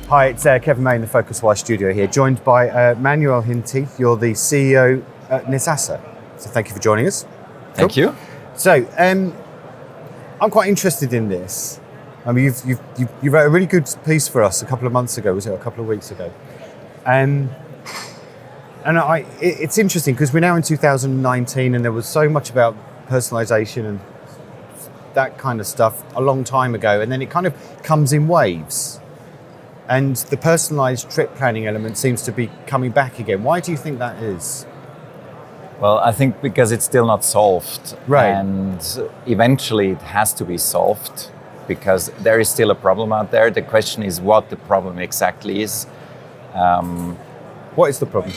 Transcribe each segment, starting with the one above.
Hi, it's Kevin May in the PhocusWire studio here, joined by Manuel Hilty. You're the CEO at Nezasa. So thank you for joining us. Thank you. So I'm quite interested in this. I mean, you wrote a really good piece for us a couple of months ago, was it? A couple of weeks ago. And it's interesting because we're now in 2019 and there was so much about personalization and that kind of stuff a long time ago, and then it kind of comes in waves. And the personalized trip planning element seems to be coming back again. Why do you think that is? Well, I think because it's still not solved. Right. And eventually it has to be solved because there is still a problem out there. The question is what the problem exactly is. What is the problem?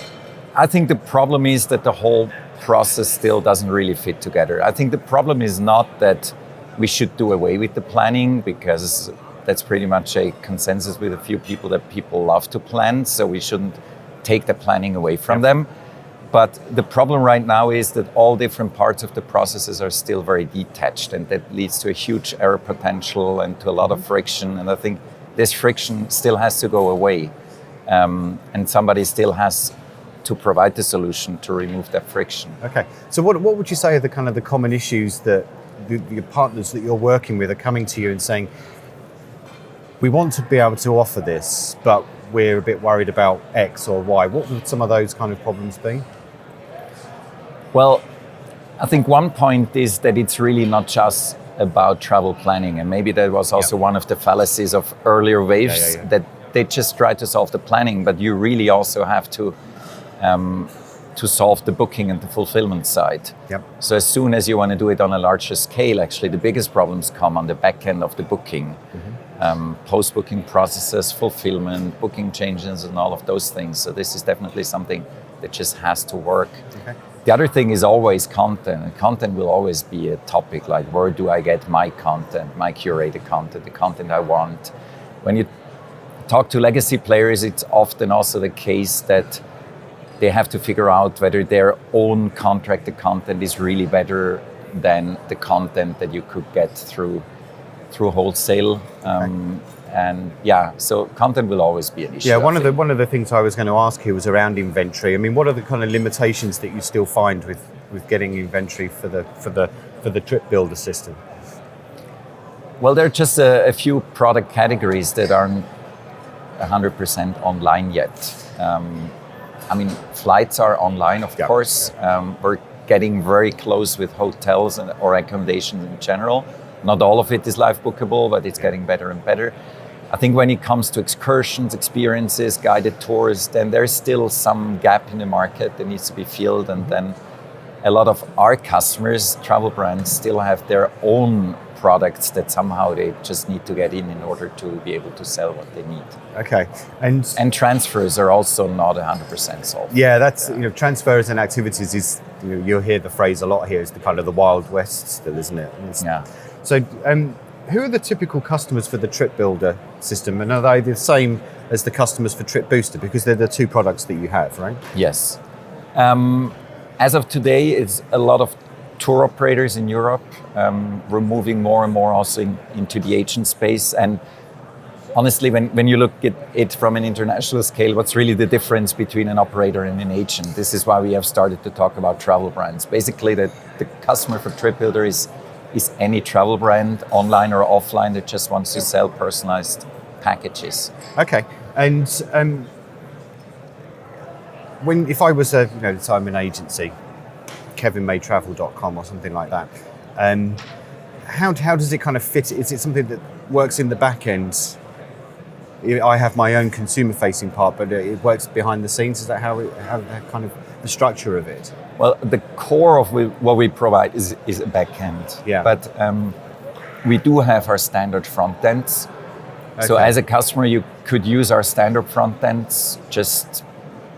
I think the problem is that the whole process still doesn't really fit together. I think the problem is not that we should do away with the planning, because that's pretty much a consensus with a few people that people love to plan, so we shouldn't take the planning away from them. But the problem right now is that all different parts of the processes are still very detached, and that leads to a huge error potential and to a lot of friction. And I think this friction still has to go away, and somebody still has to provide the solution to remove that friction. Okay, so what would you say are the kind of the common issues that the partners that you're working with are coming to you and saying, we want to be able to offer this, but we're a bit worried about X or Y? What would some of those kind of problems be? Well, I think one point is that it's really not just about travel planning, and maybe that was also one of the fallacies of earlier waves, that they just try to solve the planning, but you really also have to solve the booking and the fulfillment side. So as soon as you want to do it on a larger scale, actually the biggest problems come on the back end of the booking. Post-booking processes, fulfillment, booking changes, and all of those things. So this is definitely something that just has to work. The other thing is always content, and content will always be a topic, like where do I get my content, my curated content, the content I want. When you talk to legacy players, it's often also the case that they have to figure out whether their own contracted content is really better than the content that you could get through wholesale. And so content will always be an issue. One of the things I was going to ask here was around inventory. I mean, what are the kind of limitations that you still find with getting inventory for the trip builder system? Well, there are just a few product categories that aren't 100% online yet. I mean, flights are online, of course. We're getting very close with hotels or accommodations in general. Not all of it is live bookable, but it's getting better and better. I think when it comes to excursions, experiences, guided tours, then there's still some gap in the market that needs to be filled. And then a lot of our customers, travel brands, still have their own products that somehow they just need to get in order to be able to sell what they need. Okay, and transfers are also not 100% solved. Yeah, that's transfers and activities is you'll hear the phrase a lot here. Is the kind of the Wild West still, isn't it? So, who are the typical customers for the Trip Builder system, and are they the same as the customers for Trip Booster, because they're the two products that you have, right? Yes. As of today, it's a lot of tour operators in Europe. We're moving more and more also into the agent space. And honestly, when you look at it from an international scale, what's really the difference between an operator and an agent? This is why we have started to talk about travel brands. Basically, the customer for Trip Builder is any travel brand, online or offline, that just wants to sell personalized packages. Okay, and if I was so I'm an agency, kevinmaytravel.com or something like that, how does it kind of fit? Is it something that works in the back end? I have my own consumer-facing part, but it works behind the scenes. Is that how kind of the structure of it? Well, the core of what we provide is a backend. But we do have our standard front ends. Okay. So as a customer, you could use our standard front ends just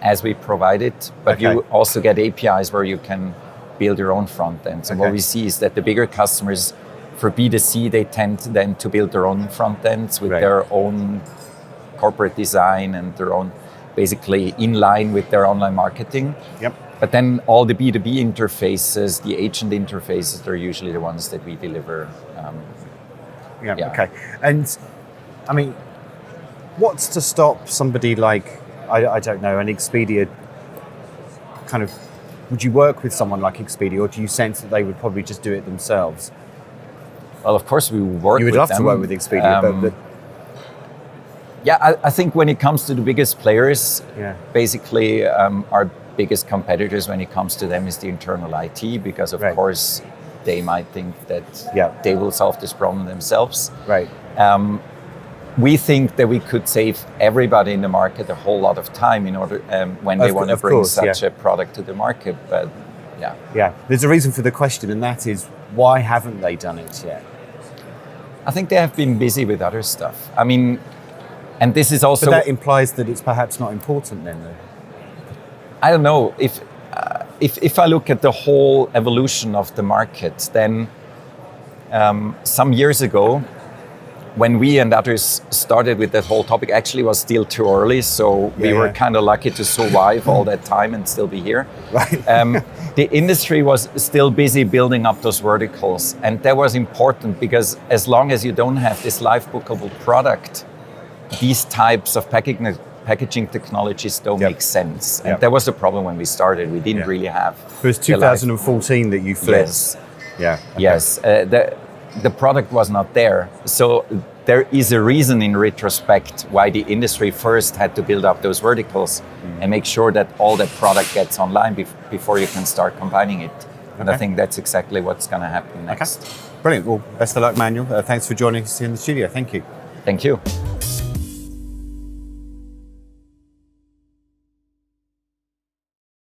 as we provide it, but you also get APIs where you can build your own front ends. And what we see is that the bigger customers, for B2C, they tend then to build their own front ends with their own corporate design and their own, basically in line with their online marketing. But then all the B2B interfaces, the agent interfaces, they're usually the ones that we deliver. Okay. And I mean, What's to stop somebody like, I don't know, an Expedia kind of, would you work with someone like Expedia, or do you sense that they would probably just do it themselves? Well, of course we would work with them. You would love to work with Expedia, but yeah, I think when it comes to the biggest players, yeah. basically our biggest competitors when it comes to them is the internal IT, because of Right. course they might think that Yeah. they will solve this problem themselves. Right. We think that we could save everybody in the market a whole lot of time in order when they want to bring such a product to the market. But yeah. Yeah, there's a reason for the question, and that is, why haven't they done it yet? I think they have been busy with other stuff. I mean, and this is also... But that implies that it's perhaps not important then, though. I don't know. If I look at the whole evolution of the market, then some years ago, when we and others started with that whole topic, actually was still too early. So we were kind of lucky to survive all that time and still be here. Right. The industry was still busy building up those verticals. And that was important because as long as you don't have this live bookable product, these types of packaging technologies don't make sense. And that was the problem when we started. We didn't really have... It was 2014 that you flipped. Yes. Yeah. Okay. Yes. The product was not there. So there is a reason in retrospect why the industry first had to build up those verticals and make sure that all that product gets online before you can start combining it. And I think that's exactly what's going to happen next. Okay. Brilliant. Well, best of luck, Manuel. Thanks for joining us in the studio. Thank you. Thank you.